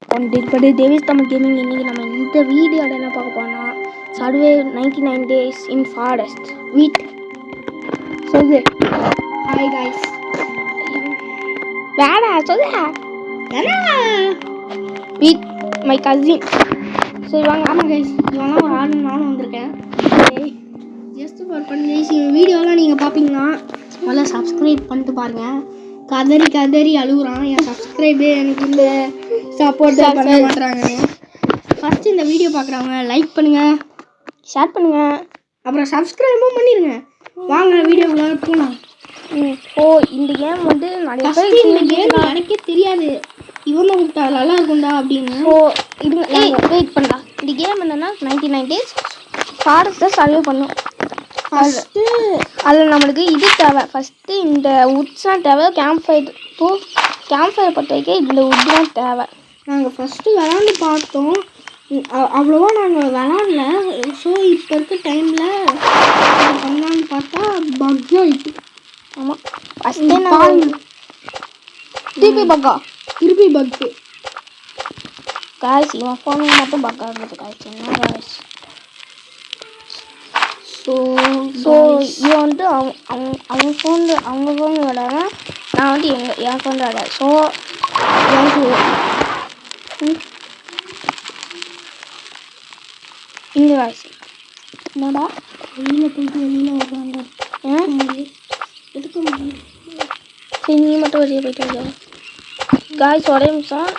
படி தேவிஸ் தமிழ் கேமிங். இன்னைக்கு நம்ம இந்த வீடியோவில் என்ன பார்க்க போறோம்னா survey 99 days in forest with சொல்லு. Hi guys. வேடா சொல்லு. With my cousin. சரி வாங்க. ஆமாம் கைஸ், இவெல்லாம் ஒரு ஆள் நானும் வந்திருக்கேன். Just for fun guys. இந்த வீடியோலாம் நீங்கள் பார்ப்பீங்கன்னா நல்லா சப்ஸ்கிரைப் பண்ணிட்டு பாருங்கள். கதறி கதறி அழுகுறான் என் சப்ஸ்கிரைபே எனக்கு இந்த சப்போர்ட் பண்ண மாட்டுறாங்கன்னு. ஃபஸ்ட்டு இந்த வீடியோ பார்க்குறவங்க லைக் பண்ணுங்கள், ஷேர் பண்ணுங்கள், அப்புறம் சப்ஸ்கிரைபும் பண்ணிடுங்க. வாங்க வீடியோக்குள்ள போகலாம். ஓ இந்த கேம் வந்து நிறைய பேர் இந்த கேம் எனக்கே தெரியாது, இவன் தான் கூப்பிட்டா நல்லா இருக்கும்டா அப்படின்னு. ஸோ இது வெயிட் பண்ணலாம். இந்த கேம் என்னன்னா 99 days ஃபாரஸ்ட்டை சர்வே பண்ணும். ஃபஸ்ட்டு அதில் நம்மளுக்கு இது தேவை. ஃபஸ்ட்டு இந்த உட்ஸ்லாம் தேவை. கேம்ப் ஃபயர் பொறுத்த வரைக்கும் இந்த உட் தான் தேவை. நாங்கள் ஃபஸ்ட்டு விளாண்டு பார்த்தோம், அவ்வளோவா நாங்கள் விளாடல. ஸோ இப்போ இருக்க டைமில் பண்ணலான்னு பார்த்தா பக் ஆகிட்டு. ஆமாம், ஃபஸ்ட்டே நான் திருப்பி பக்கு காய்ஸ் இவன் ஃபோனுக்கு மட்டும் பக் ஆகுறது காய்ச்சி என்ன காய்ஸ். ஸோ இவன் வந்து அவங்க ஃபோனில் விளையாடுறேன், நான் வந்து என் ஃபோனில் விளையாடுறேன். ஸோ இந்த காய்ச்சி என்னடா வெளியில் போயிட்டு வெளியில் வர்றாங்க. எடுக்க முடியும். சரி நீ மட்டும் வெளியே போயிட்டு வர காய்ஸ். ஒரே நிமிஷம்,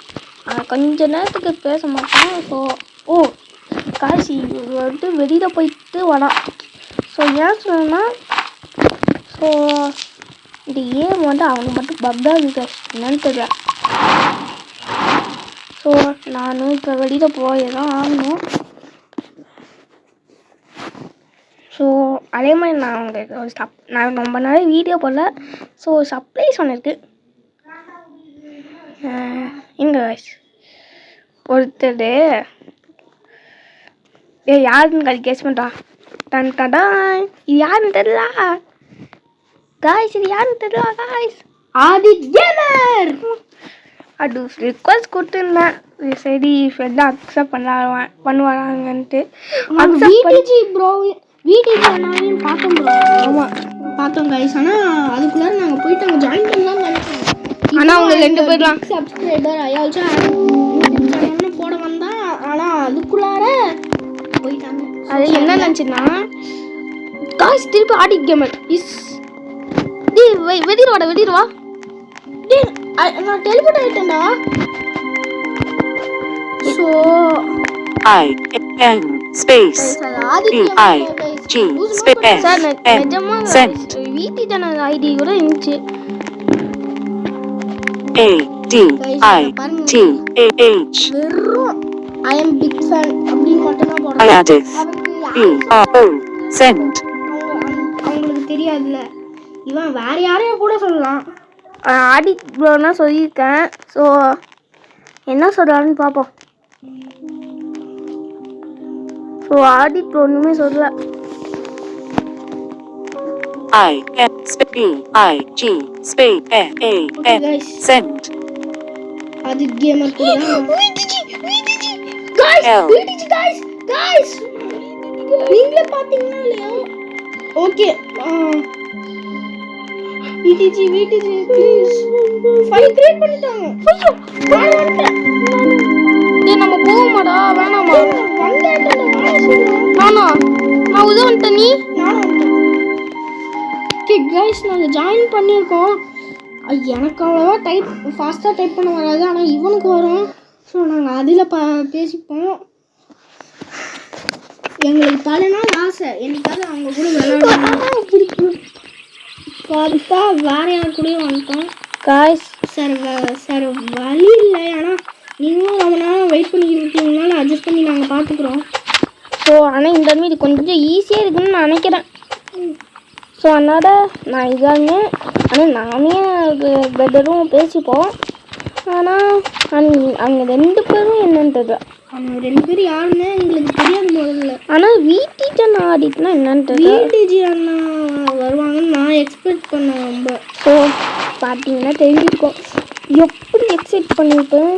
கொஞ்ச நேரத்துக்கு பேச மாட்டேன். ஸோ காய்ச்சி வந்து வெளியில் போயிட்டு வரான். ஸோ ஏன் சொன்னா, ஸோ இந்த ஏம் வந்து அவங்க மட்டும் பக்காக இருக்கு என்னன்னு தெரியல. ஸோ நான் இப்போ வெளியில் போய் தான் ஆகணும். ஸோ அதே மாதிரி நான் உங்களுக்கு ஒரு நான் ரொம்ப நாள் வீடியோ போடல. ஸோ சர்ப்ரைஸ் ஒன்று இருக்குது. எங்க ஒருத்தர் யாருன்னு கேஸ் பண்ணுறா. டன் டடா, இது யாருன்னு தெரியல காய்ஸ். இது யாருன்னு தெரியல காய்ஸ். ஆதித் கேமர். அது ரிக்வஸ்ட் கொடுத்துருந்தேன், சரி ஃப்ரெண்ட் அக்செப்ட் பண்ணுவாங்கன்ட்டு. விடிஜி ப்ரோ, விடிஜி அண்ணாவையும் பார்த்தோம் ப்ரோ. ஆமாம் பார்த்தோம் கைஸ். ஆனால் அதுக்குள்ளார நாங்கள் போயிட்டு அங்கே ஜாயின் பண்ணலாம்னு நினைச்சோம். ஆனால் அவங்க 2 பேர்லாம் சப்ஸ்கிரைபர் ஐயாச்சும் சேனல்னு போட வந்தா, ஆனால் அதுக்குள்ளார போயிட்டாங்க. அது என்ன நினச்சுன்னா காய்ஸ் திருப்பி ஆடிட் கேமர் இஸ் வெடிடுவா. நான் டெலிபோர்ட் ஆகிட்டேன்டா. So space DIG space sir நிஜமா வீட்டு சேனல் ஐடி கூட இருந்துச்சு. ADITAH வெறும் ஐ எம் பிக் ஃபேன் அப்படின்னு மட்டும்தான் போடுறேன். Ayadith BRO send. அவங்களுக்கு தெரியாதுல்ல, இவன் வேற யாரையும் கூட சொல்லலாம். ஆடிட் ப்ரோனா சொல்லியிருக்கேன். ஸோ என்ன சொல்கிறாருன்னு பார்ப்போம். ஸோ ஆடிட் ப்ரோ ஒன்றுமே சொல்லல. ISPIG space AAN send. Aadhith gamer கூட guys நீங்களே பாத்தீங்கன்னா இல்லையா? Okay VDG please file create பண்ணிட்டாங்க. ஐயோ நான் வந்துட்டேன். டேய் நம்ம போவோமாடா வேணாமா? நான் உதவ வந்துட்டேன். நீ ஓகே கைஸ், நாங்கள் ஜாயின் பண்ணியிருக்கோம். எனக்கு அவ்வளோவா ஃபாஸ்ட்டாக டைப் பண்ண வராது, ஆனால் இவனுக்கு வரும். ஸோ நாங்கள் அதில் பேசிப்போம். எங்களுக்கு பல நாள் ஆசை என்னைக்காவது அவங்க கூட விளையாடணும் பிடிக்கும். பார்த்தா வேற யார் கூடயும் வந்துட்டோம் காய்ஸ். சார் வழி இல்லை, ஆனால் நீங்களும் ரொம்ப நேரம் வெயிட் பண்ணிக்கிட்டு இருக்கீங்கனால அட்ஜஸ்ட் பண்ணி நாங்கள் பார்த்துக்குறோம். ஸோ ஆனால் இந்த மாதிரி கொஞ்சம் ஈஸியாக இருக்குன்னு நான் நினைக்கிறேன். ஸோ அதனால் நான் இதானே, ஆனால் நானே பெட்டரும் பேசிப்போம். ஆனால் அவங்க 2 பேரும் என்னன்னு தெரியல. அவங்க 2 பேர் யாருன்னு எங்களுக்கு தெரியாது முதல்ல. ஆனால் விடிஜி அண்ணா ஆடிட்னா என்னன்னு தெரியல. விடிஜி அண்ணா வருவாங்கன்னு நான் எக்ஸ்பெக்ட் பண்ணேன் ரொம்ப. ஸோ பார்த்தீங்கன்னா தெரிஞ்சிருக்கோம் எப்படி எக்ஸைட் பண்ணிவிட்டேன்.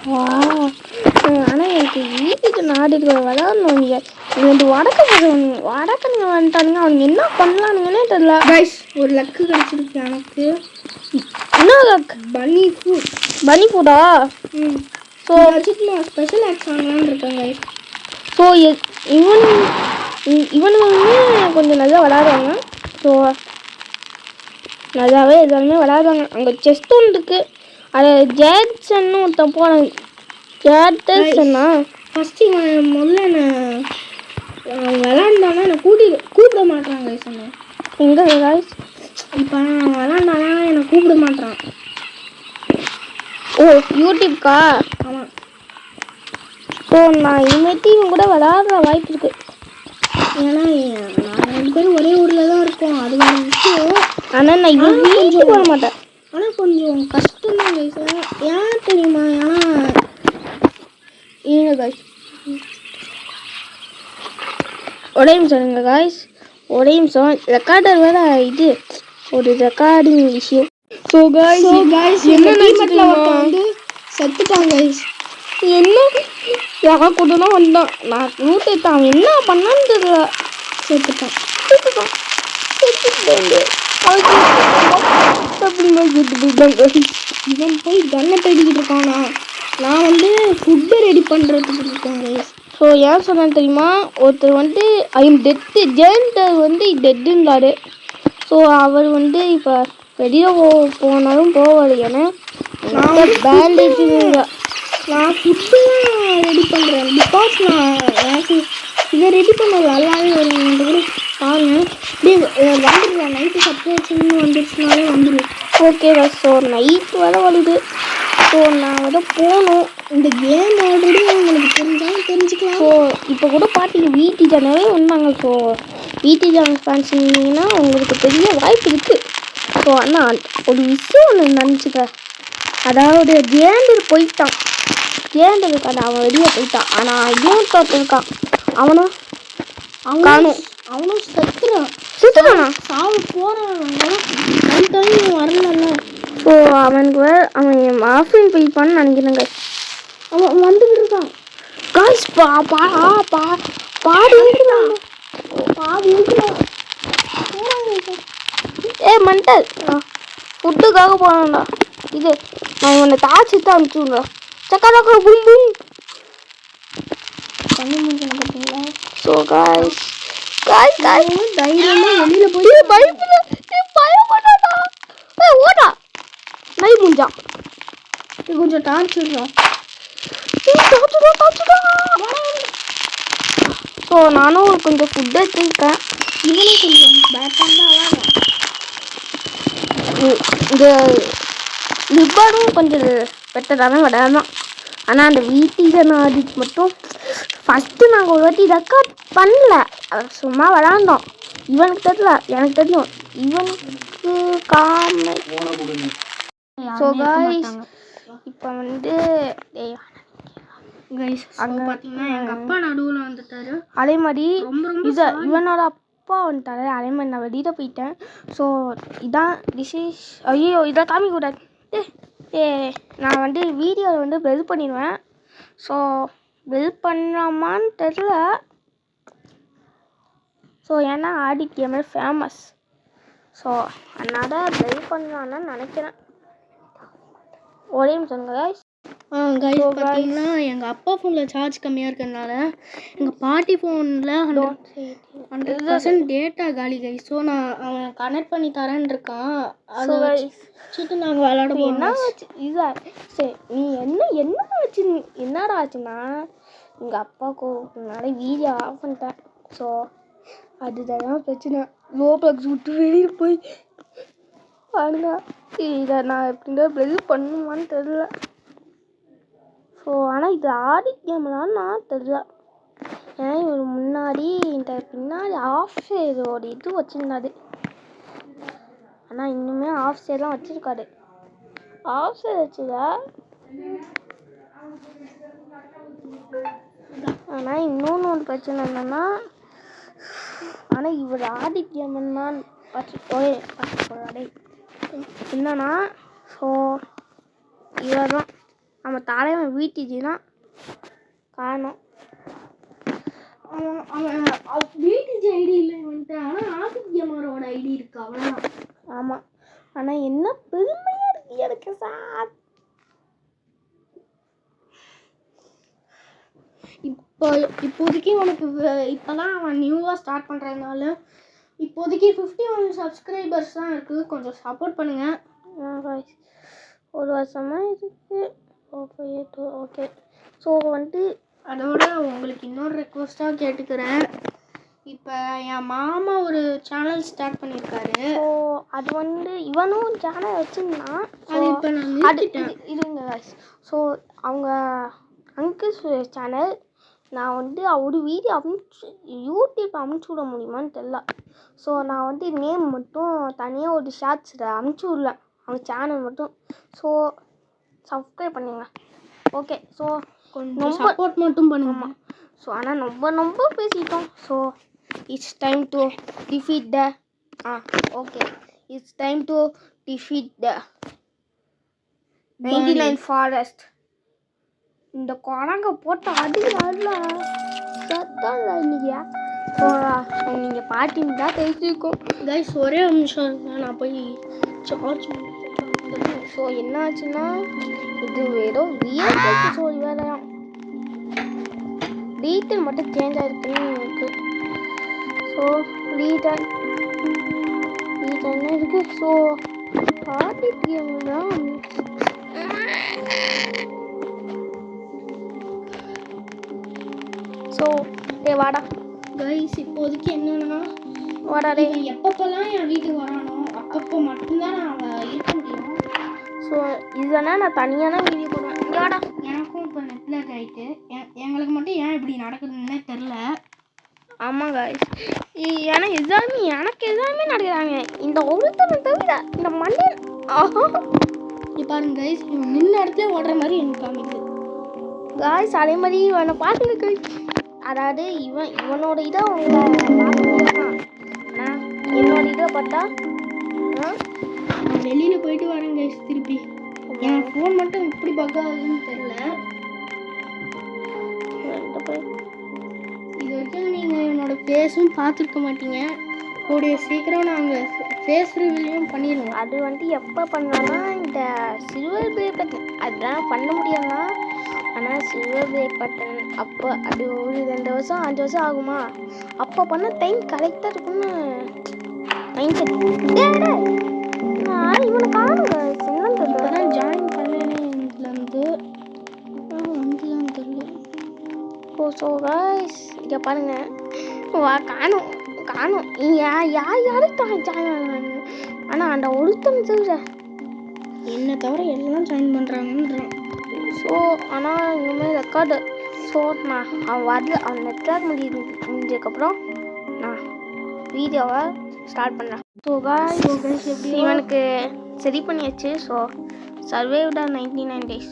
ஆனால் எனக்கு வீட்டுக்கு நாடு விளாடணும். இங்கே வடக்கனுங்க வந்துட்டானுங்க. அவனுங்க என்ன பண்ணலானுங்கன்னே தெரியல. கைஸ் ஒரு லக்கு கிடச்சிருக்கு எனக்கு. என்ன லக்? பனி ஃபுட்டா? ஸோ வச்சுட்டு நான் ஸ்பெஷல் ஆக்ஸ் வாங்கலான்னு இருக்கேன் கைஸ். ஸோ இவனுமே கொஞ்சம் நல்லா விளாடுவாங்க. ஸோ நல்லாவே எல்லாருமே விளாடுவாங்க. அங்கே செஸ்ட் ஒன்று இருக்குது. அது ஜேட்சன்னு ஒருத்தன் போனாங்க. ஜேட்சன்னா ஃபஸ்ட்டு முதல்ல நான் விளாண்டானா என்னை கூப்பிட மாட்டான் கைஸ். என்ன எங்கே கைஸ்? இப்போ நான் விளாண்டானா என்னை கூப்பிட மாட்டான். ஓ யூடியூப்க்கா? ஆமாம். ஸோ நான் இனிமேட்டு இவன் கூட விளாடுற வாய்ப்பு இருக்குது. ஏன்னா நான் 2 பேரும் ஒரே ஊரில் தான் இருக்கோம். அது ஒரு விஷயம். ஆனால் நான் இவன் வீட்டுக்கு போக மாட்டேன். ஆனால் கொஞ்சம் கஷ்டம் தான் கைஸ். ஏன் தெரியுமா? ஏன்னா இருங்க காய்ஸ், ஒரே நிமிஷம் இருங்க காய்ஸ், ஒரே நிமிஷம். ரெக்கார்டர் வேற இது ஒரு ரெக்கார்டிங் விஷயம். ஸோ காய்ஸ் என்ன நினைச்சிட்டு வந்து செத்துட்டான் கைஸ். என்ன யாரா கூட தான் வந்தான். நான் ரூட் எடுத்தான். அவன் என்ன பண்ணான்னு தெரியல. செத்துட்டான். இவன் போய் கன்னை தேடிக்கிட்டு இருக்கானா? நான் வந்து ஃபுட்டு ரெடி பண்ணுறதுக்கு இருக்கேன் கைஸ். ஸோ ஏன் சொன்னான்னு தெரியுமா? ஒருத்தர் வந்து ஐம் டெத்து ஜெயண்டர் வந்து டெட்டுங்கிறாரு. ஸோ அவர் வந்து இப்போ வெளியில் போனாலும் போவார். ஏன்னா நான் பேண்டேஜுங்க. நான் ஃபுட்டுலாம் ரெடி பண்ணுறேன். பிகாஸ் நான் எனக்கு இதை ரெடி பண்ண நல்லாவே வருங்க. கூட பாருங்க இப்படியே வந்துடுவேன். நைட்டு சப்ஸ்கிரிப்ஷன் வந்துடுச்சுனாலே வந்துடும். ஓகே ஸோ நைட்டு வர வருது. ஸோ நான் வந்து போகணும். இந்த கேம் ஆல்ரெடி உங்களுக்கு தெரிஞ்சாலும் தெரிஞ்சுக்கலாம். ஸோ இப்போ கூட பார்த்தீங்க வீட்டு சேனலே வந்தாங்க. ஸோ வீட்டு சேனல் ஃபேன்ஸ் இருந்தீங்கன்னா உங்களுக்கு பெரிய வாய்ப்பு இருக்குது. ஸோ ஆனால் ஒரு விஷயம் ஒன்று நினச்சிக்கிறேன். அதாவது ஜேண்டர் போயிட்டான். ஜேண்டர் இருக்காது, அவன் வெளியே போயிட்டான். ஆனால் இவன் தோற்று இருக்கான். அவனும் காணும். அவனும் செத்துறான். சாவு போகிறான். வரல. ஸோ அவனுக்கு அவன் ஆஃப்லைன் போய்ப்பான்னு நினைக்கிறேங்க. அவன் வந்துக்கிட்டு இருக்கான் காய்ஸ். பாடி மண்டல் ஃபுட்டுக்காக போனான்டா. இது நான் இவனை தாச்சு தான் அனுப்பிச்சு விட்றேன். சக்கராக்க பும் பும் தண்ணி முடிஞ்சு பார்த்தீங்களா? ஸோ காய்ஸ் தைரியமாக வெளியில் போய் பயப்படாடா. ஓடா நை முடிஞ்சான். கொஞ்சம் டார்ச்சுடுறோம். ஸோ நானும் கொஞ்சம் ஃபுட் எடுத்துருக்கேன். இவனும் கொஞ்சம் பேட்டாக இந்த லிப்பாடும் கொஞ்சம் பெட்டரான விளையாடலாம். ஆனால் அந்த வீட்டில் ஆடிட்டு மட்டும் ஃபஸ்ட்டு நாங்கள் ஒரு வாட்டி ரெக்கார்ட் பண்ணல. சும்மா விளாண்டோம். இவனுக்கு தெரியல, எனக்கு தெரியும். இவனுக்கு காம. ஸோ காய்ஸ் இப்போ வந்து அங்கே பார்த்தீங்கன்னா எங்கள் அப்பா நடுவில் வந்துட்டாரு. அதே மாதிரி ரொம்ப இவனோட அப்பா வந்துட்டாரு. அதே மாதிரி நான் வெளியில் போயிட்டேன். ஸோ இதான் டிஷிஸ். ஐயோ இதை காமிக்கூடாது. நான் வந்து வீடியோவில் வந்து பெல் பண்ணிடுவேன். ஸோ பெல் பண்ணலாமான்னு தெரில. ஸோ ஏன்னா ஆடிட் கேமர் ஃபேமஸ். ஸோ அதனால் பெல் பண்ணலான்னு நினைக்கிறேன். ஒரே நிமிஷம் கைஸ். கைஸ் பார்த்தீங்கன்னா எங்கள் அப்பா ஃபோனில் சார்ஜ் கம்மியாக இருக்கிறதுனால எங்கள் பாட்டி ஃபோனில் 100% டேட்டா காலி கைஸ். ஸோ நான் அவன் கனெக்ட் பண்ணி தரேன்னு இருக்கான். அதை வச்சுட்டு நாங்கள் விளாடுவோம். என்ன வச்சு இதா சரி நீ என்ன வச்சு என்னடா ஆச்சுன்னா எங்கள் அப்பாவுக்கு முன்னாடி வீடியோ ஆஃப் பண்ணிட்டேன். ஸோ அதுதான் பிரச்சனை. லோ ப்ளக்ஸ் விட்டு வெளியில் போய் பாருங்க. இதை நான் எப்படின்னா பெல் பண்ணுமான்னு தெரில. ஸோ ஆனால் இது ஆடி கேம்லான்னு நான் தெரில. ஏன்னா இவர் முன்னாடி இந்த பின்னாடி ஆஃப் சைடோட இது வச்சுருந்தாரு. ஆனால் இன்னுமே ஆஃப் சைடெலாம் வச்சுருக்காரு. ஆஃப் சைடு வச்சுதா. ஆனால் இன்னொன்று ஒரு பிரச்சனை என்னென்னா ஆனால் இவர் ஆடி கேம்னா பார்த்து போகிறாடே என்னன்னா. ஸோ இவர் தான் நம்ம தலைவன் வீட்டுக்கு தான் காரணம். அவன் வீட்டுக்கு ஐடி இல்லை வந்துட்டு, ஆனால் ஆதித்யமாரோட ஐடி இருக்கு அவ்வளோதான். ஆமாம், ஆனால் என்ன பெருமையாக இருக்கு எனக்கு சார். இப்போதைக்கு உனக்கு இப்போ தான் அவன் நியூவாக ஸ்டார்ட் பண்ணுறதுனால இப்போதைக்கு 51 சப்ஸ்கிரைபர்ஸ் தான் இருக்குது. கொஞ்சம் சப்போர்ட் பண்ணுங்கள். ஒரு வருஷமாக இருக்குது. ஓகே. ஸோ வந்துட்டு அதோட உங்களுக்கு இன்னொரு ரெக்வஸ்ட்டாக கேட்டுக்கிறேன். இப்போ என் மாமா ஒரு சேனல் ஸ்டார்ட் பண்ணியிருக்காரு. ஸோ அது வந்து இவனும் சேனல் வச்சுருந்தான். அது இப்போ நான் இருங்க. ஸோ அவங்க அங்கிள் சேனல் நான் வந்து ஒரு வீடியோ யூடியூப் அமுச்சு விட முடியுமான்னு தெரில. ஸோ நான் வந்து நேம் மட்டும் தனியாக ஒரு ஷார்ட்ஸில் அமுச்சு விடலாம் அவங்க சேனல் மட்டும். ஸோ சப்ஸ்கிரைப் பண்ணுங்க. ஓகே. ஸோ கொஞ்சம் சப்போர்ட் மட்டும் பண்ணுங்கம்மா. ஸோ ஆனால் ரொம்ப பேசிட்டோம். So it's time to defeat the it's time to defeat the 99 forest. இந்த குரங்க போட்டு அடிக்கிறாருல சத்தம் இல்லை இன்னைக்கு. ஸோ நீங்கள் பாட்டின்னு தான் தெரிஞ்சுக்கும். கைஸ் ஒரே நிமிஷம் நான் போய் சார்ஜ். ஸோ என்ன ஆச்சுன்னா இது வெறும் வியர்க்கு சொல்லி வேலையாம். டீட்டெயில் மட்டும் சேஞ்ச் ஆகிருக்குன்னு இருக்கு. ஸோ டீட்டெயில் இருக்கு. ஸோ பாட்டி கேம் தான். ஸோ வாடா கைஸ் இப்போதைக்கு என்னன்னா வாடா எப்பப்பெல்லாம் என் வீட்டுக்கு வரானோ அப்பப்போ மட்டும்தான் நான் இருக்க முடியும். ஸோ இதெல்லாம் நான் தனியான வீடியோ போடுவேன். வாடா. எனக்கும் இப்போ நெட்வொர்க் ஆகிட்டு எங்களுக்கு மட்டும் ஏன் இப்படி நடக்குதுன்னே தெரில. ஆமாங்க. ஏன்னா எனக்கு எதுவுமே நடக்கிறாங்க. இந்த ஒருத்தனை தவிர இந்த மண்ணில் இப்போ பாருங்க கைஸ், நின்ன இடத்துல ஓடுற மாதிரி எனக்கு காமிக்குது. காய்ஸ் அதே மாதிரி இவனை பார்த்துருக்கு. அதாவது இவனோட இதை அவங்க பார்க்க முடியாதான். ஆனால் என்னோட இதை பார்த்தா நான் வெளியில் போயிட்டு வரேன் கைஸ். திருப்பி என் ஃபோன் மட்டும் இப்படி பக்காதுன்னு தெரில. இது வரைக்கும் நீங்கள் என்னோடய ஃபேஸும் பார்த்துருக்க மாட்டீங்க. கூடிய சீக்கிரம் நாங்கள் ஃபேஸ் ரிவ்யூவும் பண்ணிடுவோம். அது வந்து எப்போ பண்ணலாம்னா இந்த சில்வர் ப்ளே பட்டன் அதெல்லாம் பண்ண முடியாதுன்னா. ஆனால் சில்வர் ப்ளே பட்டன் அப்போ அது ஒரு 2 வருஷம் 5 வருஷம் ஆகுமா? அப்போ பண்ண டைம் கரெக்டாக இருக்குன்னு மைண்ட் செட். நான் இவனை காணுங்க இப்போ தான் ஜாயின் பண்ணேன்னு இதுலேருந்து வந்துதான் தெரியல. ஸோ காய்ஸ் இங்கே பாருங்கள் காணும் யாரும் ஜாயின் ஆகுறாங்க. ஆனால் அந்த ஒருத்தனை தவிர என்னை தவிர எல்லாம் ஜாயின் பண்ணுறாங்கன்றான். ஸோ ஆனால் இனிமேல் ரெக்கார்டு. ஸோ அவன் நெட்வொர்க் முடிஞ்சதுக்கப்புறம் நான் வீடியோவை ஸ்டார்ட் பண்ணுறேன். ஸோ காய்ஸ் இவனுக்கு சரி பண்ணியாச்சு. ஸோ சர்வைவ்ட் 99 days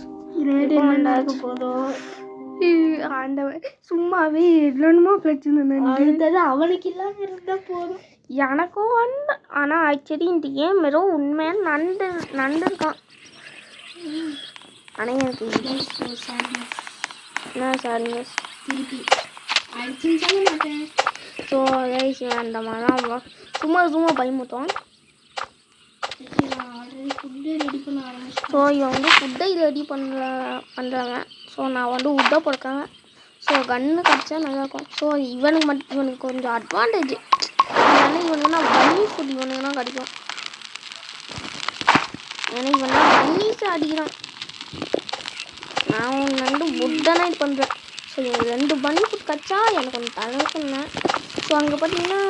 போதும். அந்த சும்மாவே எவ்வளோனுமோ பிரச்சனை அடுத்தது அவனுக்கு இல்லாமல் இருந்தால் போதும். எனக்கும் வந்து ஆனால் ஆக்சுவலி இந்த கேம் வெறும் உண்மையான நண்டு இருக்கான். ஆனால் எனக்கு என்ன சாரினஸ் திருப்பி அடிச்சுன்னு சொல்ல மாட்டேன். ஸோ கைஸ் அந்த மாதிரிலாம் சும்மா பயமுட்டோம். ஃபுட்டு ரெடி பண்ண ஆரம்பிச்சேன். ஸோ இவன் வந்து ஃபுட்டை ரெடி பண்ணுறாங்க. ஸோ நான் வந்து உட்டை போடுக்காங்க. ஸோ கன்று கிடச்சா நல்லாயிருக்கும். ஸோ இவனுக்கு கொஞ்சம் அட்வான்டேஜ். அதனால இவனுக்குன்னா பன்னி ஃபுட் இவனுக்குன்னா கிடைக்கும். ஏன்னா இவனா பன்னீஸை அடிக்கிறான். நான் வந்து புட்டை நைட் பண்ணுறேன். ஸோ 2 பன்னி ஃபுட் கிடச்சா எனக்கு கொஞ்சம் தலைக்குன்னேன். ஸோ அங்கே பார்த்தீங்கன்னா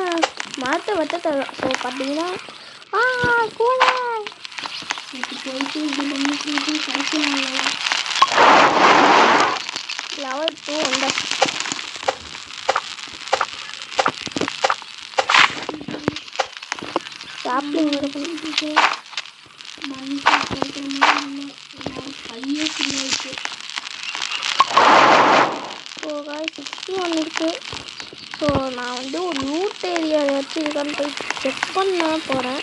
மரத்தை வெட்ட தரும். ஸோ பார்த்தீங்கன்னா கூட போயிட்டு இது பண்ணிட்டு கிடைக்கும். லெவல் 2 வந்த சாப்பிங் பண்ணிட்டு கையே சின்னாயிருக்கு. ஸோ 61 இருக்குது. ஸோ நான் வந்து ஒரு லூட் ஏரியா வச்சு இருக்கான்னு போய் செக் பண்ண போகிறேன்.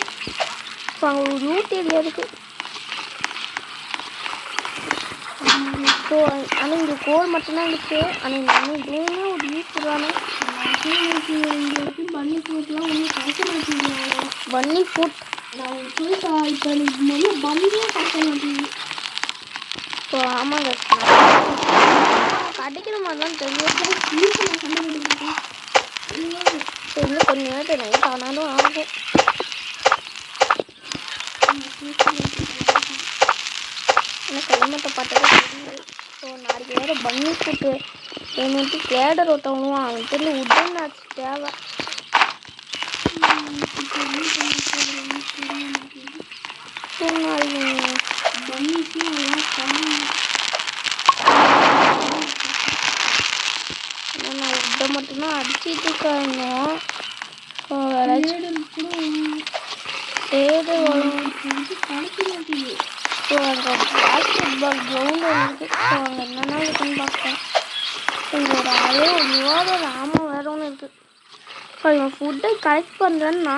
ஸோ அங்கே ஒரு லூட் ஏரியா இருக்குது. ஸோ ஆனால் இங்கே கோல் மட்டும்தான் இருக்குது. ஆனால் நம்ம இதுவுமே ஒரு யூஸ் தானே. பன்னி ஃப்ரூட்லாம் ஒன்றும் கிடைக்க மாட்டேங்குது. பன்னி ஃபுட் நான் இப்போ எனக்கு முதல்ல பன்னியே கிடைக்க மாட்டேங்குது. ஸோ ஆமாங்க கிடைக்கிற மாதிரி தான் தெரியும். ஸோ இன்னும் கொஞ்சம் நேரத்தில் நைட் ஆனாலும் ஆகும். ஆனால் கைமட்டை பார்த்ததே தெரியாது. ஸோ நாளைக்கு வேறு பன்னி ஃபுட்டு வேணுன்ட்டு கேடர் ஒருத்தவங்களும் அவன் தெரியல உடன் ஆச்சு தேவை. ஸோ நாளைக்கு நான் உட்டை மட்டும்தான் அடிச்சிட்டு இருக்காங்க. ஸோ வேறாச்சும் தேடு வரும். ஸோ அங்கே பாஸ்கெட் பால் கிரவுண்டு இருக்குது. ஸோ அங்கே என்னென்ன இருக்குன்னு பார்ப்பேன். இங்கே ஒரு ஆளே ஒரு விவாதம் ராமம் வேற ஒன்று இருக்குது. ஸோ இவன் ஃபுட்டை கலெக்ட் பண்ணுறேன்னா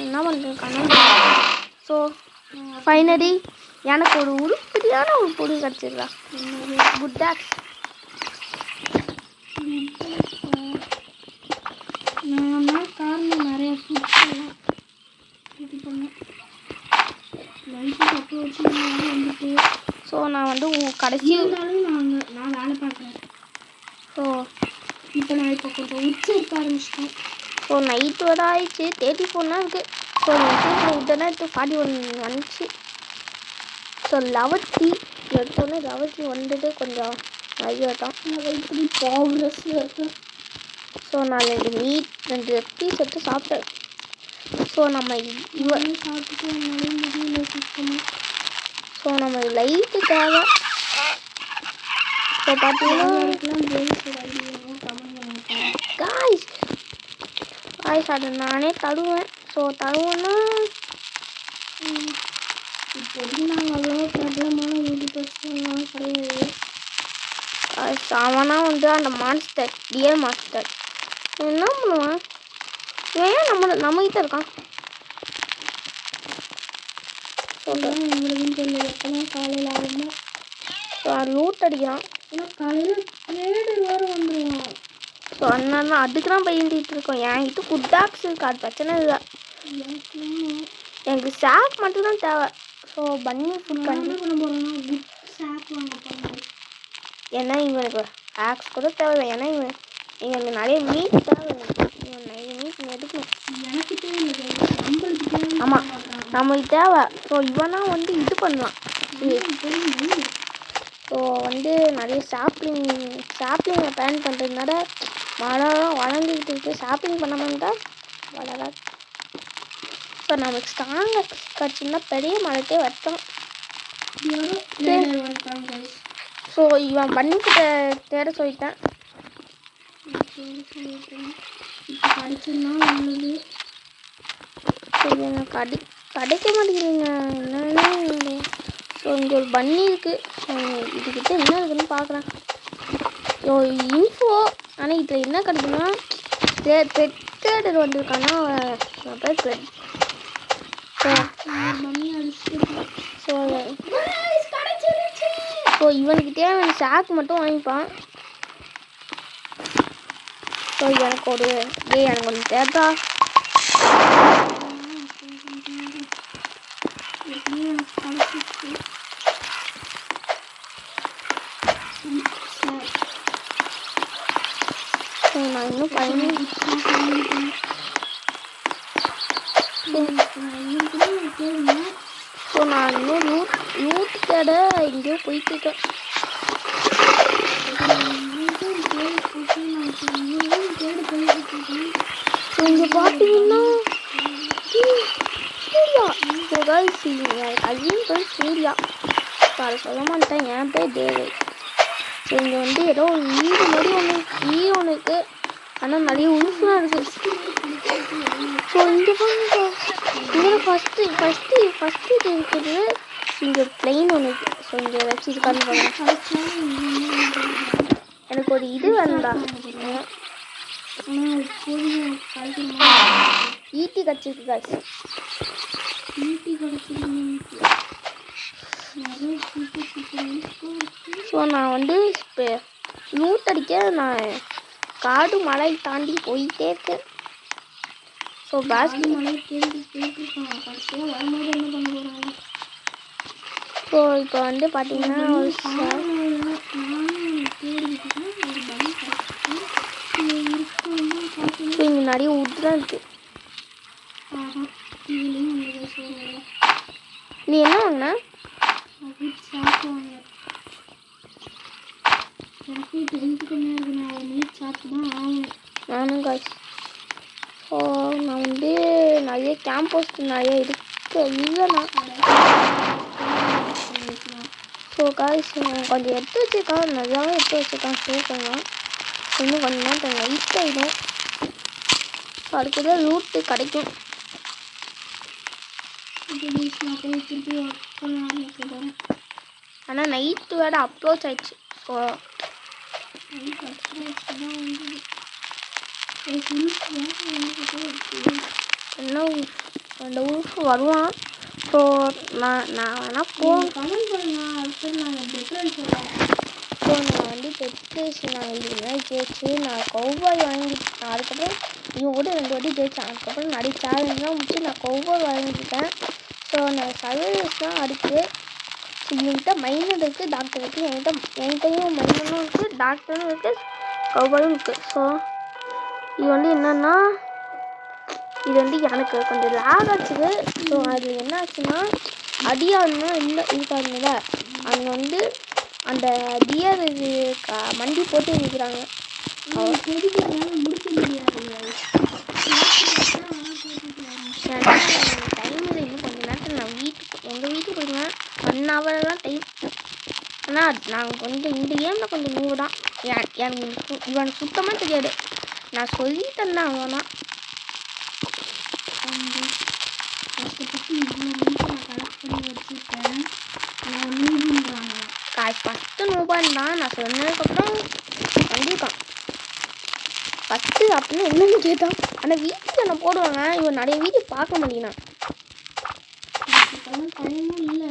என்ன பண்ணுறேன் கண்ணு. ஸோ ஃபைனலி எனக்கு ஒரு உருப்படியான ஒரு பொருள் கிடச்சிருக்கா. Good tax. நான் காரணம் நிறைய ஃபுட்ஸ்லாம் இது பண்ணேன். லைட்டு தப்பு வச்சு வந்துட்டு. ஸோ நான் வந்து கடைசி இருந்தாலும் நான் வேலை பார்க்குறேன். ஸோ இப்போ நான் இப்போ கொஞ்சம் உச்சி இருக்க ஆரம்பிச்சிட்டேன். ஸோ நைட்டு வர ஆயிடுச்சு. 34 தான் இருக்குது. ஸோ விட்டனா இப்போ 41 வந்துச்சு. ஸோ 11 எடுத்தோடனே 11 வந்துட்டு கொஞ்சம் நிறைய தான் இப்படி ப்ராக்ரஸில் இருக்கேன். ஸோ நான் 2 பீஸ் எடுத்து சாப்பிட்டேன். ஸோ நம்ம சாப்பிட்டுட்டு முடியல சுத்தமாக. ஸோ நம்ம லைட்டு தேவை. ஸோ பார்த்தீங்கன்னா காய்ஸ் அதை நானே தடுவேன். ஸோ தடுவேன்னா இப்போதைக்கு நாங்கள் அவ்வளோ பிரபலமான யூடியூபர்ஸ்லாம் கிடையாது. அவனா வந்து அந்த மான்ஸ்டர் டியர் மாஸ்டர் என்ன பண்ணுவான். ஏன் நம்மகிட்ட இருக்கான். எங்களுக்கும் தெரியல எப்போதான் காலையில் ஆகுமோ. ஸோ லூட் அடிக்கிறான். ஏன்னா காலையில் ட்ரேடர் வேறு வந்துடுவான். ஸோ அதனால அதுக்கு தான் பயந்துட்டு இருக்கோம். என்கிட்ட குட் டாக்ஸ் இருக்கு. அது பிரச்சனை இல்லை. எனக்கு சாக் மட்டும் தான் தேவை. ஸோ பன்னி ஃபுட் பண்ண போகிறோம்னா குட் சாக் வாங்க போகிறோம். ஏன்னா இவனுக்கு ஆக்ஸ் கூட தேவை. ஏன்னா இவனுக்கு நிறைய மீட் தேவை. இவன் நிறைய மீட் எடுக்கணும். எனக்கு தேவை நம்மளுக்கு தேவை. ஆமாம் நம்மளுக்கு தேவை. ஸோ இவனா வந்து இது பண்ணலாம். ஸோ வந்து நிறைய சாப்ளிங்கை பிளான் பண்ணுறதுனால மரம் வளர்ந்துக்கிட்டு இருக்கு. சாப்ளிங் பண்ணாமல் தான் வளராது. ஸோ நமக்கு ஸ்ட்ராங்காக கிடச்சுன்னா பெரிய மரத்தே வெட்டணும். ஸோ இவன் பண்ணிக்கிட்ட தேட சொல்லிட்டேன். இப்போ படிச்சுன்னா நல்லது. ஸோ எனக்கு கிடைக்க மாட்டேங்கிறீங்க என்னன்னு. ஸோ இங்கே ஒரு பன்னி இருக்குது. ஸோ இதுக்கிட்ட என்ன இருக்குதுன்னு பார்க்குறேன். ஸோ இன்ஃபோ ஆனால் இதில் என்ன கிடைக்குன்னா பெட் கேடர் வந்திருக்கானா பேர் பெட். ஸோ இவனுக்கு தேவையான சாக் மட்டும் வாங்கிப்பான். ஸோ எனக்கு எனக்கு ஒன்று தேட்டா. ஸோ நான் இன்னும் ஸோ நான் இன்னும் லூட் தேட எங்கேயோ போயிட்டுருக்கேன். இங்கே பார்த்தீங்கன்னா சூர்யா. ஸோ கேர்ள்ஸ் என் கசின் பேர் சூர்யா. ஸோ அதை சொல்ல மாட்டேன். என் பேர் தேவை. ஸோ இங்கே வந்து ஏதோ ஒரு வீடு மாதிரி ஒன்று இருக்குது. ஆனால் நிறைய உருசுலாம் இருக்குது. ஸோ இங்கே பாருங்க. இங்கே ஃபஸ்ட்டு இது இருக்குது. இங்கே பிளெயின் ஒன்று இருக்குது. ஸோ இங்கே வச்சு இது பண்ணி பாருங்க. எனக்கு ஒரு இது வேணும்டா. ஈட்டி கிடச்சிருக்கு காய்ச்சி. ஸோ நான் வந்து இப்போ லூட் அடிக்க நான் காடு மலை தாண்டி போயிட்டே இருக்கேன். ஸோ பேஸ்கெட் மலை தேடி போயிட்டுருக்கான். கடைசியாக வரும்போது என்ன பண்ண போகிறாங்க? ஸோ இப்போ வந்து பார்த்தீங்கன்னா ஒரு ஸோ இங்கே நிறைய உட்லாம் இருக்குது. நீ என்ன வாங்கின? நானும் காய்ச்சி. ஸோ நான் வந்து நிறைய கேம்பஸ் நிறைய இருக்கு இல்லைண்ணா. ஸோ காய்ஸ் கொஞ்சம் எடுத்து வச்சுருக்கான், நல்லாவே எடுத்து வச்சுருக்கான். சூப்பர்லாம் இன்னும் கொஞ்சம் நேரம் லைட் ஆகிடும். ஸோ அதுக்குள்ளே லூட்டு கிடைக்கும். ஆனால் நைட்டு வேறு அப்ரோச் ஆயிடுச்சு. ஸோ என்ன அந்த ஊருக்கு வருவான். ஸோ நான் வேணால் ஸோ நான் வந்து டெக்ரேஷன் நான் எழுதினேன் ஜெயிச்சு. நான் கௌபாய் வாங்கிட்டேன். அதுக்கப்புறம் இவன் கூட 2 வாட்டி ஜெயித்தேன். அதுக்கப்புறம் நிறைய சேலஞ்செலாம் முடிச்சு நான் கௌபாய் வாங்கிட்டேன். ஸோ நான் சர்வீஸ்லாம் இருக்குது. என்கிட்ட மைனர் இருக்குது, டாக்டர் இருக்குது. என்கிட்டையும் மைனரும் இருக்குது, டாக்டரும் இருக்குது, கௌபாயும் இருக்குது. ஸோ இது வந்து என்னென்னா இது வந்து எனக்கு கொஞ்சம் லேக் ஆச்சுது. ஸோ அது என்ன ஆச்சுன்னா அடியானா இல்லை இருக்காதுங்கள அங்கே வந்து அந்த டியர் இது மண்டி போட்டு நிற்கிறாங்க. டைமில் இன்னும் கொஞ்சம் நேரத்தில் நான் எங்கள் வீட்டுக்கு போயிடுவேன். 1 hour தான் டைம். ஆனால் நாங்கள் கொஞ்சம் இந்த கேமில் கொஞ்சம் நூறு தான். எனக்கு இவனுக்கு சுத்தமாக தெரியாது. நான் சொல்லி தந்தேன் அவன் ஃபஸ்ட்டு நூபான் தான் நான் சொன்னதுக்கப்புறம் வந்திருக்கான். ஃபஸ்ட்டு அப்படின்னு என்னன்னு கேட்டான். ஆனால் வீட்டில் நான் போடுவாங்க. இவன் நிறைய வீடியோ பார்க்க முடியும். டைமும் இல்லை.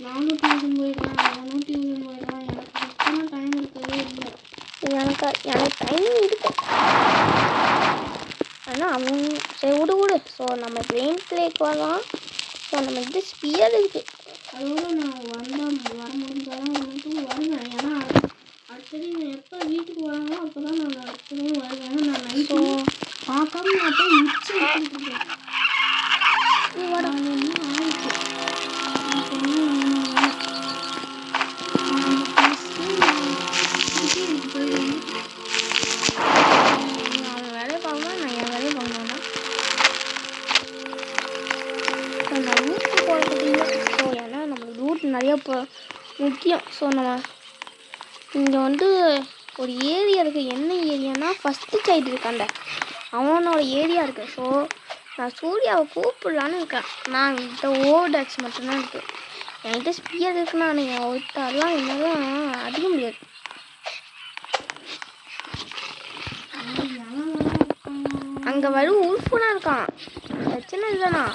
நானும் டியூஷன் போயிடுவேன், அவனும் டியூஷன் போயிடுவான். எனக்கு சுத்தமாக டைம் இருக்கவே இல்லை. எனக்கு டைம் இருக்கு. ஆனால் அவன் சரி விடு. ஸோ நம்ம பிளேன் பிளேக்கு வரலாம். ஸோ நம்ம இது ஸ்பியர் இருக்குது. அதோடு நான் வர முடிஞ்சாலும் வருவேன். ஏன்னா அடுத்தது எப்போ வீட்டுக்கு வராங்களோ அப்போ தான் நான் அடுத்தது வருவேன். நான் நைட்டு பார்க்காம நான் போய் மிச்சம் எடுத்துக்கிட்டு அவன் வேலையை பார்க்கணும், நான் என் வேலையை பார்க்கணும்னா நான் வீட்டுக்கு போகிறதுக்கு. ஸோ ஏன்னா நம்மளுக்கு ரூட் நிறையா முக்கியம். ஸோ நம்ம இங்கே வந்து ஒரு ஏரியா இருக்குது. என்ன ஏரியானா ஃபஸ்ட்டு சைடு இருக்காண்ட அவனோட ஏரியா இருக்குது. ஸோ நான் சூர்யாவை கூப்பிடலான்னு இருக்கேன். நான் என்கிட்ட ஓடாச்சு மட்டும்தான் இருக்குது. என்கிட்ட ஸ்பியர் இருக்குன்னா நீங்கள் ஒருத்தாரெலாம் என்னாலும் அடிக்க முடியாது. அங்கே வரும் உறுப்புனா இருக்கான், பிரச்சனை இல்லைண்ணா.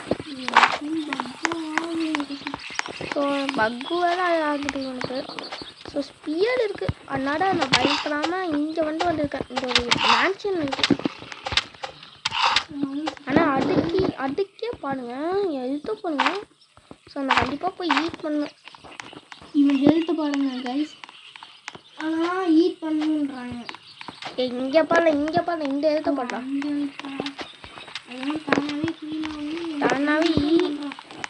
ஸோ பக்கு வேறு ஆகுது இவனுக்கு. ஸோ ஸ்பியர் இருக்குது, அதனால நான் பயப்படாமல் இங்கே வந்திருக்கேன். இங்கே ஒரு மேன்ஷன் இருக்குது. ஆனால் அதுக்கே பாருங்கள் எழுத்து பண்ணுங்க. ஸோ நான் கண்டிப்பாக போய் ஈட் பண்ணணும். இவன் ஹெல்த்து பாருங்க கைஸ். ஆனால் ஈட் பண்ணுன்றாங்க. இங்கே பாரு இந்த எழுத்த பாடலாம்.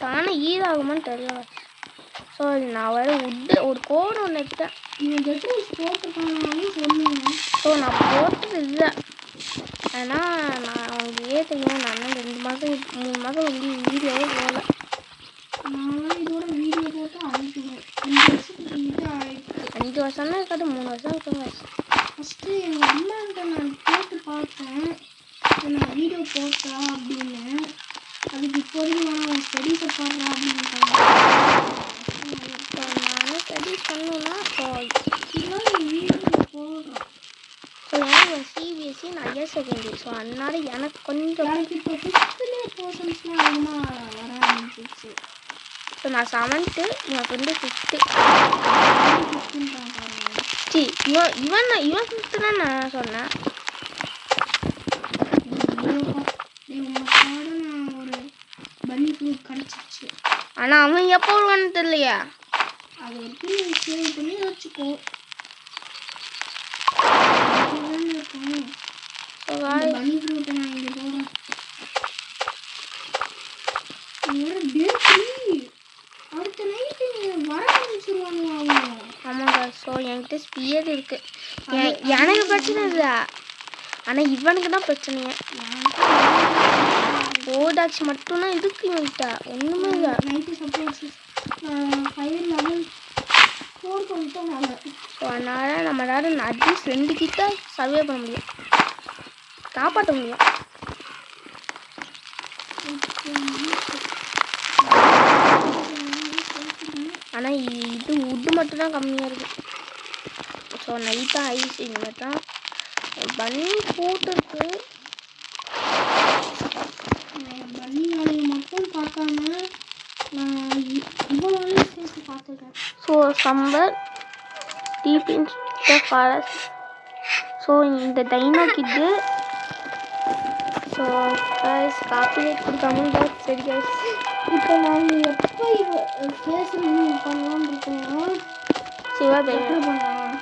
தானே ஈடாகுமான்னு தெரியல. ஸோ நான் வேறு ஒரு கோடு ஒன்று எடுத்தேன். இவன் டெட்ரோஸ் போட்டுருக்கானு சொல்லுங்க. ஸோ நான் போட்டது இல்லை. ஏன்னா நான் அவங்களுக்கே தெரியும். நான் 2 மாதம் 3 மாதம் வந்து வீடியோவே போகல. நான் இதோட வீடியோ போட்டு 5 வருஷத்துக்கு ஆகிடுச்சு. 5 வருஷம்னா இருக்காது, 3 வருஷம் இருக்குங்க. ஃபஸ்ட்டு எங்கள் அம்மாண்ட நான் போட்டு பார்த்தேன், நான் வீடியோ போட்டா அப்படின்னு. அதுக்கு இப்போதைக்கு நான் ஸ்டடீஸை பாடுறேன் அப்படின்ட்டாங்க. நானும் ஸ்டடீஸ் பண்ணணுன்னா ஸோ இதெல்லாம் வீடியோ போடுறோம். ஸோ ஏன்னா சிபிஎஸ்சி நான் ஹையர் செகண்டரி. ஸோ அதனால எனக்கு கொஞ்சம் இப்போ 5th போர்ஷன்ஸ்லாம் அதிகமாக வர ஆரம்பிச்சிச்சு. ஸோ நான் 7th என் ஃப்ரெண்டு 5th. சி இவன் 5th தான் நான் சொன்னேன். ஒரு பன்னி ஃப்ரூட் கிடைச்சிச்சு. ஆனால் அவன் எப்போ வருவான்னு தெரியலையா. அது வரைக்கும் சேவ் பண்ணி வச்சுக்கோ. பன்னி ஃப்ரூட்டை நான் இங்கே போடுறேன். அடுத்த நைட்டு வர ஆரம்பிச்சிருவாங்க அவங்க. ஆமாங்க. ஸோ என்கிட்ட ஸ்பியர் இருக்கு. எனக்கு பிரச்சனை இல்லை, ஆனால் இவனுக்கு தான் பிரச்சனையே. ஓடாச்சு மட்டும்தான் இருக்கு இவன்கிட்ட, ஒன்றுமே இல்லை. நைட்டு சப்போஸ் 5 level 4 பண்ணிட்டோம் நாங்கள். ஸோ அதனால் நம்மளால அட்லீஸ்ட் 2 கிட்ட சர்வே பண்ண முடியும், காப்பாற்ற முடியும். ஆனால் இது உட்டு மட்டும்தான் கம்மியாக இருக்குது. ஸோ நைட்டாக ஐஸ் இந்த மாதிரி தான் பண்ணி போட்டுருக்கு. பன்னி வேலையை மட்டும் பார்க்காம நான் இவ்வளோ வேலையும் சேர்த்து பார்த்துருக்கேன். So summer deep in the forest. So இந்த டைனோ கிட்டு. ஸோ கைஸ் காப்பிரைட் கொடுக்காம சரி கைஸ். இப்போ நாங்கள் எப்போ ஃபேஸ் ரிவ்யூ பண்ணலாம்னு இருக்கோம். சிவா எப்படி பண்ணலாம்?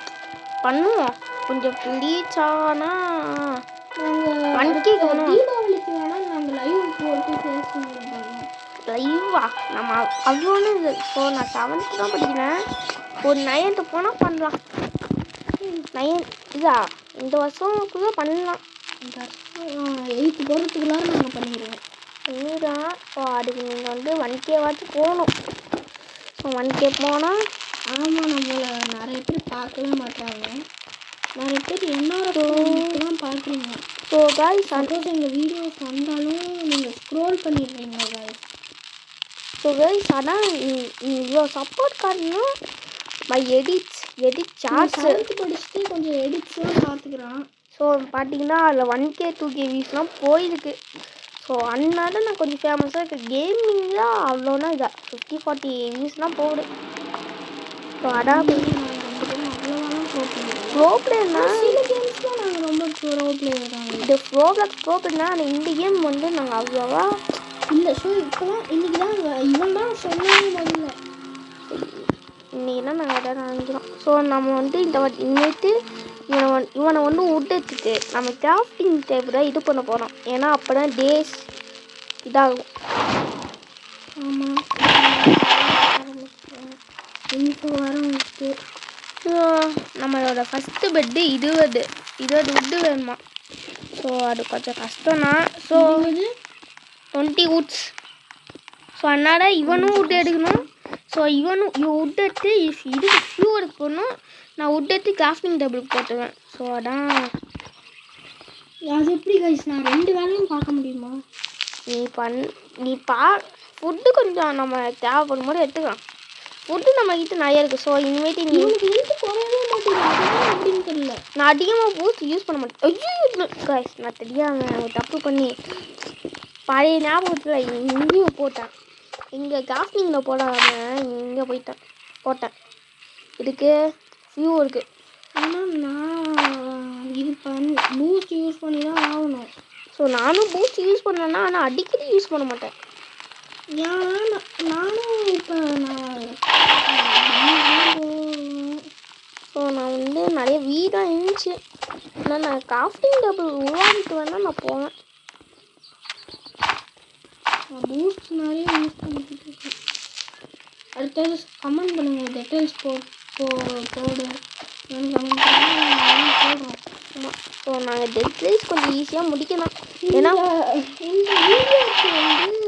பண்ணுவோம். கொஞ்சம் ப்ளீச் ஆனால் நாங்கள் 1K வேணும். தீபாவளிக்கு வேணால் நாங்கள் லைவ் போட்டு ஃபேஸ் ரிவ்யூ பண்ணுவோம். லைவா நம்ம அவ்வளோன்னு இது. ஸோ நான் 7th தான் படிக்கிறேன். ஒரு 9th போனால் பண்ணலாம். 9 இதா இந்த வருஷம்குள்ளே பண்ணலாம். 8th போகிறதுக்குள்ளார நாங்கள் பண்ணிடுவோம். இதுதான். ஸோ அதுக்கு நீங்கள் வந்து 1K வாச்சும் போகணும். ஸோ 1K போனால் ஆமாம், நம்மளை நிறைய பேர் பார்க்கவே மாட்டாங்க. நிறைய பேர் என்னோட தான் பார்க்குறீங்க. ஸோ காய்ஸ் சப்போஸ் எங்கள் வீடியோஸ் வந்தாலும் நீங்கள் ஸ்க்ரோல் பண்ணிடுறீங்க காய்ஸ். ஸோ காய்ஸ் ஆனால் இவ்வளோ சப்போர்ட் காரணம் மை எடிட் சார்ட்ஸு படிச்சுட்டு கொஞ்சம் எடிட்ஸ்லாம் பார்த்துக்கிறான். ஸோ பார்த்தீங்கன்னா அதில் 1K 2K வியூஸ்லாம் போயிருக்கு. ஸோ அதனால நான் கொஞ்சம் ஃபேமஸாக இருக்கேன். கேமிங்கில் அவ்வளோனா இதாக 50-40 வியூஸ்லாம் போகுது. ஸோ அதான் அவ்வளோதான் ப்ரோ பிளேயர்னா சில கேம்ஸ்லாம் நாங்கள் ரொம்ப ப்ரோ பிளேயர் தான். இது ப்ரோ பிளேயர்னா ஆனால் இந்த கேம் வந்து நாங்கள் அவ்வளோவா இல்லை. ஸோ இப்போலாம் இன்றைக்கி தான் இவன் தான் சொன்னாங்க முதல்ல. இன்றைக்கி தான் நாங்கள் அதான் நினைக்கிறோம். ஸோ நம்ம வந்து இந்த இன்னைக்கு இவனை வந்து விட்டுட்டு நம்ம கிராஃப்டிங் டேபிளை இது பண்ண போகிறோம். ஏன்னா அப்போ தான் டேஸ் இதாகும். ஆமாம், இப்போ வர நம்மளோட ஃபஸ்ட்டு பெட்டு 20 wood வேணுமா. ஸோ அது கொஞ்சம் கஷ்டம்னா. So 20 woods. ஸோ அதனால் இவனும் wood எடுக்கணும். ஸோ இவனும் wood எடுத்து இதுக்கு ஃபியூ எடுக்கணும். நான் wood எடுத்து கிராஃப்டிங் டேபிளுக்கு போட்டுருவேன். ஸோ அதான். அது எப்படி கைஸ் நான் 2 வேலையும் பார்க்க முடியுமா? நீ ஃபுட்டு கொஞ்சம் நம்ம தேவைப்படும் போது எடுத்துக்கலாம். ஃபுட்டு நம்ம கிட்ட நிறைய இருக்குது. ஸோ இனிமேட்டு நீ குறையவே மாட்டேங்குது அப்படின்னு தெரியல. நான் அதிகமாக பூஸ்ட் யூஸ் பண்ண மாட்டேன். ஐயோ கைஸ் நான் தெரியாமல் தப்பு பண்ணி பழைய ஞாபகத்தில் இங்கேயும் போட்டேன். இங்கே கிராஃப்டிங்கில் போடாமல் இங்கே போட்டேன். இதுக்கு ஃபியூ இருக்குது. ஆனால் நான் இது பூஸ்ட் யூஸ் பண்ணி தான் ஆகணும். ஸோ நானும் பூஸ்ட் யூஸ் பண்ணேன்னா ஆனால் அடிக்கடி யூஸ் பண்ண மாட்டேன். ஏன்னா நானும் இப்போ ஸோ நான் வந்து நிறைய வீடாக இருந்துச்சு. ஆனால் நான் கிராஃப்டிங் டேபிள் உருவாக்கிட்டு வேணால் நான் போவேன். பூஸ்ட் நிறைய யூஸ் பண்ணிக்கிட்டு இருக்கேன். அடுத்தது கமெண்ட் பண்ணுங்கள். டெட்டல்ஸ் போடு கமெண்ட் போடுறோம். ஸோ நாங்கள் டெட்லைஸ் கொஞ்சம் ஈஸியாக முடிக்கணும். ஏன்னா இந்த வீடியோக்கு வந்து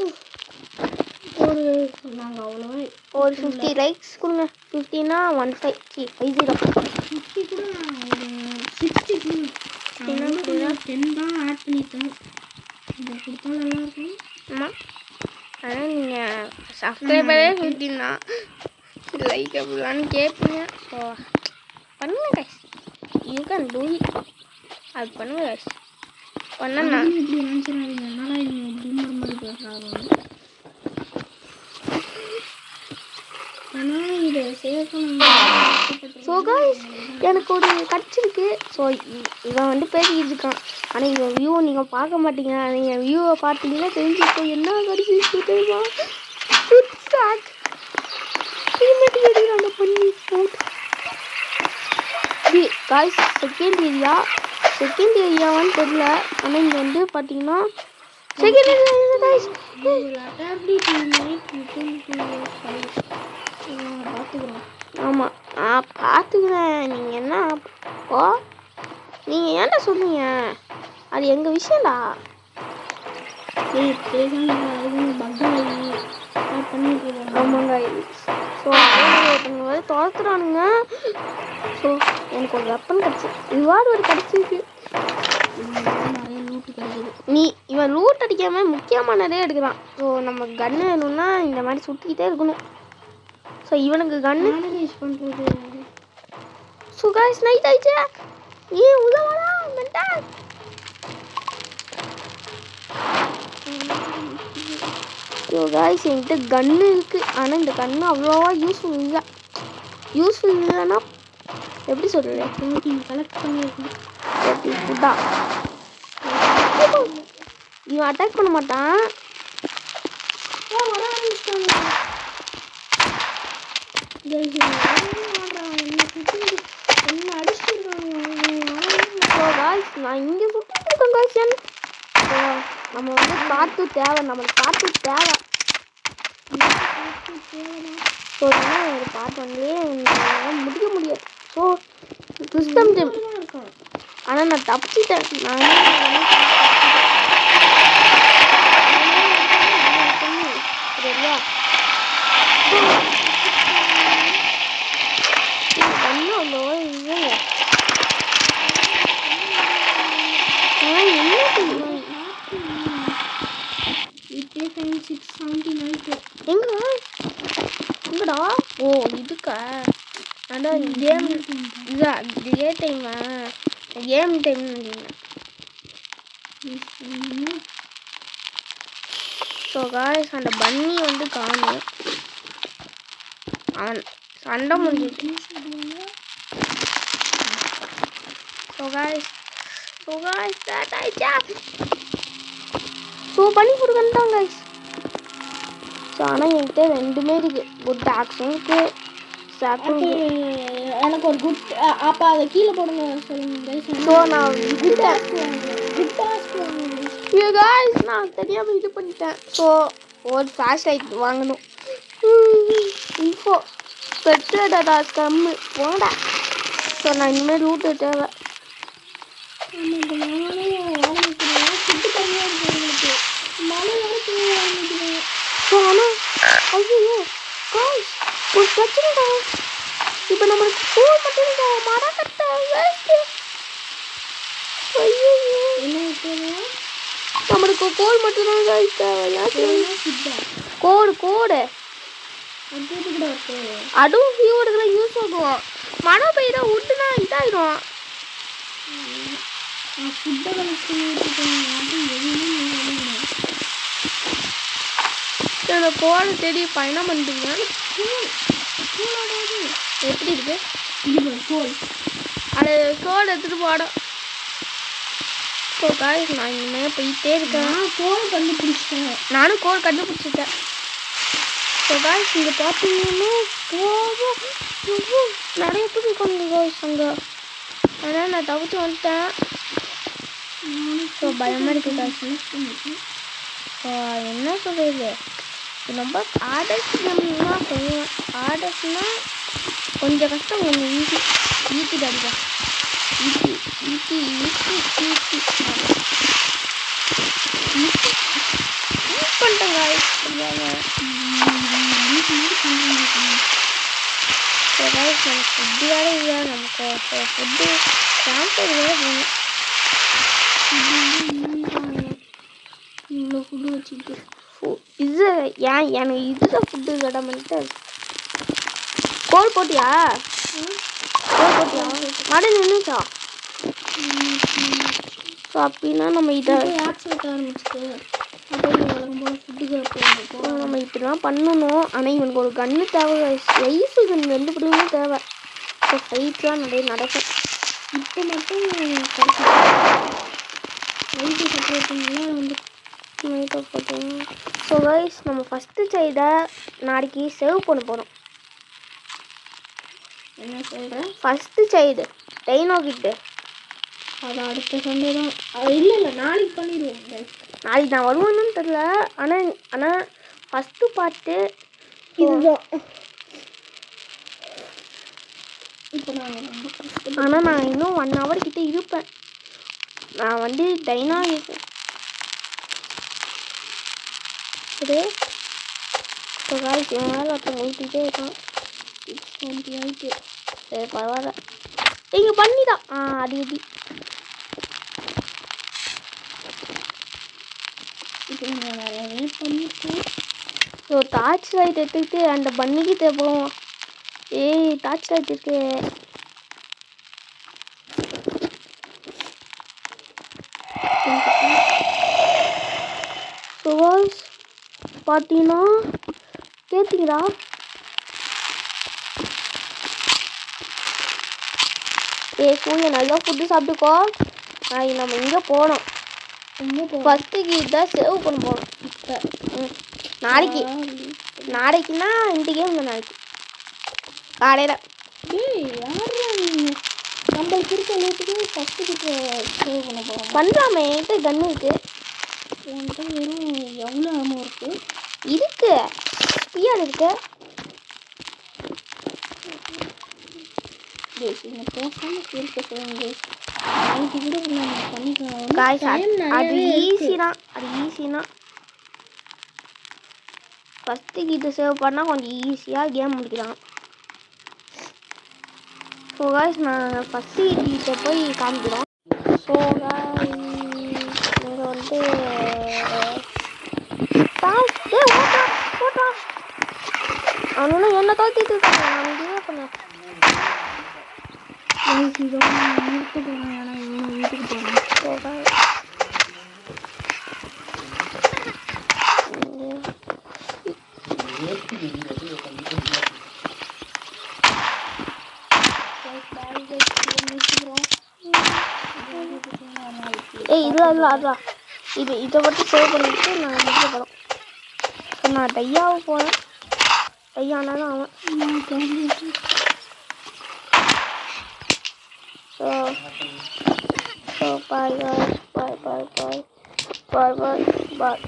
நாங்கள் அவ்வளோவா ஒரு 50 லைக்ஸ் கொடுங்க. 50னா 50 கூட ஒரு 60 கொடுங்க. 10 தான் ஆட் பண்ணிட்டேன். இதை கொடுத்தா நல்லாயிருக்கும். ஆமாம். ஆனால் நீங்கள் சப்ஸ்கிரைபரே 15 தான் லைக் எப்படிலான்னு கேட்பீங்க. ஸோ பண்ணுங்க guys. You can do it. அது பண்ணுங்க கைஸ். பண்ணா இப்படி நினச்சிடாதீங்க. அதனால நீங்கள் பூமர் மாதிரி பேசுகிறாங்க. ஆனால் இதை சேர்க்கணும். ஸோ காய்ஸ் எனக்கு ஒரு கிடச்சிருக்கு. ஸோ இவன் வந்து பேசிக்கிட்டு இருக்கான். ஆனால் இவன் வியூவை நீங்கள் பார்க்க மாட்டீங்க. நீங்கள் வியூவை பார்த்தீங்கன்னா தெரிஞ்சுக்கோ என்ன கிடச்சிருக்கு தெரியுமா? அந்த பண்ணி காய்ஸ் செகண்ட் ஏரியாவான்னு தெரியல. ஆனால் இங்கே வந்து பார்த்தீங்கன்னா செகண்ட் ஏரியா காய்ஸ். பார்த்துக்கிறோம். ஆமாம் பார்த்துக்கிறேன். நீங்கள் என்ன ஓ நீங்கள் ஏன்டா சொன்னீங்க? அது எங்கள் விஷயம்டா. ஆமாங்க. ஸோ ஒருத்தவங்க வந்து துரத்துறானுங்க. ஸோ எனக்கு ஒரு வெப்பன் கிடச்சி ரிவார்டு ஒரு கிடச்சிருக்கு. நிறைய லூட்டு கிடைக்குது. இவன் லூட் அடிக்காமல் முக்கியமானதே எடுக்கிறான். ஸோ நம்ம கன்று வேணும்னா இந்த மாதிரி சுற்றிக்கிட்டே இருக்கணும். ஸோ இவனுக்கு கன்று யூஸ் பண்ணுறது. ஸோ காய்ஸ் நைட் ஆயிடுச்சு. உதவடா மென்டல். ஸோ காய்ஸ் என்கிட்ட கன்று இருக்குது. ஆனால் இந்த கன்று அவ்வளோவா யூஸ்ஃபுல் இல்லைன்னா எப்படி சொல்கிறது? கலெக்ட் பண்ணியிருக்கேன். ஃபுட்டா இவன் அட்டாக் பண்ண மாட்டான். நான் இங்கே சுற்றிட்டு இருக்கேன் காய்ச்சல். நம்ம வந்து காற்று தேவை. நம்மளுக்கு காற்று தேவை. ஸோ ஒரு பாட்டு வந்து முடிக்க முடியாது. ஸோ சிஸ்டம் ஜிம் இருக்கும். ஆனால் நான் தப்பிச்சிட்டேன். நான் சரியா கண்ணு அவ்வளோவா இல்லைங்க. என்ன செய்யணும்? எங்கடா? ஓ இதுக்கா? அதான் கேம் இதான் டே டைமா? Game time. ஸோ காய்ஸ் அந்த பன்னி வந்து காணும். அவன் சண்டை முடிஞ்சிச்சு. ஸோ காய்ஸ் ஸ்டார்ட் ஆயிடுச்சா? ஸோ பண்ணி கொடுக்கணும் காய்ஸ். ஸோ ஆனால் என்கிட்ட ரெண்டுமே இருக்குது. குட் ஆக்ஸும் இருக்குது, சாக்கும் இருக்குது. எனக்கு ஒரு குட் அப்போ அதை கீழே போடுங்க சொல்லுங்க. ஸோ நான் விட்டுட்டேன். காய்ஸ் நான் தெரியாமல் இது பண்ணிட்டேன். ஸோ ஒரு ஃப்ளாஷ் லைட் வாங்கணும். இன்ஃபோ பெட்ரோடா கம்மு போங்கடா. ஸோ நான் இனிமேல் ரூட்டு தேவை. ஸோ ஆனால் ஐயோ காய்ஸ் ஒரு பிரச்சனைடா. இப்போ நம்மளுக்கு கோல் மட்டும் மரம் கட்ட வேஸ்ட்டு. ஐயோ நம்மளுக்கு கோல் மட்டும்தான் காய்ஸ் தேவை. கோடு அதுவும் ஃபியூடுக்குலாம் யூஸ் ஆகும். மழை பெய்யுற விட்டுனா இதாகிடும். என்னோட கோடை தேடி பயணம் பண்ணுறீங்க. எப்படி இருக்கு? அது கோல் எடுத்துகிட்டு போடும். ஸோ காய்ஸ் நான் இனிமேல் போயிட்டே இருக்கேன். நானும் கோல் கண்டுபிடிச்சிட்டேன். ஸோ காய்ஸ் இங்கே பார்த்தீங்கன்னா நிறைய பேர் இருக்காங்க காய்ஸ் அங்கே. ஆனால் நான் தவிர்த்து வந்துட்டேன். ஸோ பயமாக இருக்குது காய்ஸ். ஸோ என்ன சொல்கிறது, ரொம்ப ஆர்டர்ஸ் கேம்லாம் செய்வேன். ஆர்டர்ஸ்னால் கொஞ்சம் கஷ்டம், கொஞ்சம் ஈஸி அடிப்பா. ஈஸி யூஸ் பண்ணிட்டேன் காய்ஸ். ஸோ காய்ஸ் நமக்கு ஃபுட்டு வேறு இல்லை. நமக்கு ஃபுட்டு சாம்பிள் வேறு வேணும். இவ்வளோ ஃபுட்டு வச்சுக்கிட்டு இது ஏன் எனக்கு இதுதான் ஃபுட்டு கடமைட்டு. கோல் போட்டியா? மழை நின்றுச்சா? ஸோ அப்படின்னா நம்ம இதை ஆக்ஸ் வைக்க ஆரம்பிச்சுட்டு அப்படியே வழக்கம் போல் ஃபுட்டுக்கு போகிறோம். நம்ம இப்படிலாம் பண்ணணும். ஆனால் இவனுக்கு ஒரு கன்று தேவை. லைஃபு கன்று 2 பிடிவும் தேவை. இப்போ ஃபைட்லாம் நிறைய நடக்கும். இப்போ மட்டும் கிடைக்கும். லைட்டு சப்போர்ட்டுங்கெல்லாம் வந்து நைட்டாக போட்டோம். ஸோ கைஸ் நம்ம ஃபஸ்ட்டு சைடை நாளைக்கு சேவ் பண்ண போகிறோம். என்ன சொல்கிறேன், ஃபஸ்ட்டு சைடு டைனோ கிட்டு அது அடுத்த சண்டே தான். அது இல்லை நாளைக்கு பண்ணிடுவோம். நாளைக்கு நான் வருவேன்னு தெரில. ஆனால் ஃபஸ்ட்டு பார்ட்டு இதுதான். இப்போ நான் ரொம்ப கஷ்டம். ஆனால் நான் இன்னும் 1 hour கிட்டே இருப்பேன். நான் வந்து டைனா இருக்கேன். இது இப்போ காய்ச்சி மேலே ஒருத்தன் ஊட்டிகிட்டே இருக்கான். 6:28. சரி பரவாயில்ல. இங்கே பண்ணிதான் அடி அடி. இப்போ நான் நிறையவே பண்ணியிருக்கேன். ஸோ டார்ச் லைட் எடுத்துக்கிட்டு அந்த பண்ணிக்கு தேவைப்படும். ஏய் டார்ச் லைட் இருக்கு. ஸோ பார்த்தீங்கன்னா கேட்டிங்களா, சூரிய நல்லா ஃபுட்டு சாப்பிட்டுக்கோ. நாளைக்கு நம்ம இங்கே போனோம். ஃபஸ்ட்டு கீட் தான் சேவ் பண்ண போகிறோம். இப்போ நாளைக்குன்னா இந்த கேம் நாளைக்கு காலையில் நம்மளுக்கு இருக்க நேரத்துக்கு ஃபஸ்ட்டு கிட்ட சேவ் பண்ண போகிறோம். பண்ணலாமே. என்கிட்ட கன்று இருக்கு. உன்கிட்ட வெறும் எவ்வளோ அமௌண்ட் இருக்குது? இருக்கு பிஆர் இருக்கு. நீங்கள் பேசாமல் இருக்க சொல்லுங்க. நாளைக்கு கூட நம்ம பண்ணிக்கலாம். காய்ஸ் அது ஈஸி தான். ஃபஸ்ட்டு கீட்டு சேவ் பண்ணால் கொஞ்சம் ஈஸியாக கேம் முடிக்கலாம். ஸோ காய்ஸ் நான் ஃபஸ்ட்டு கீட்டை போய் காமிக்கிறோம். ஸோ காய்ஸ் இங்கே வந்து ஓட்டா அவனு என்ன தோத்திட்டு இருக்காங்க. நான் இதுவே பண்ணேன். வீட்டுக்கு போகிறேன். வீட்டுக்கு போகிறேன். ஸோ காய்ஸ் இல்லை அதான் இதை மட்டும் சேவ் பண்ணிட்டு நான் முடிக்க போகிறோம். இப்போ நான் டையாவை போகிறேன். டையானாலும் அவன் ஸோ பாய் பாய் பாய் பாய் பாய் பாய் பாய்.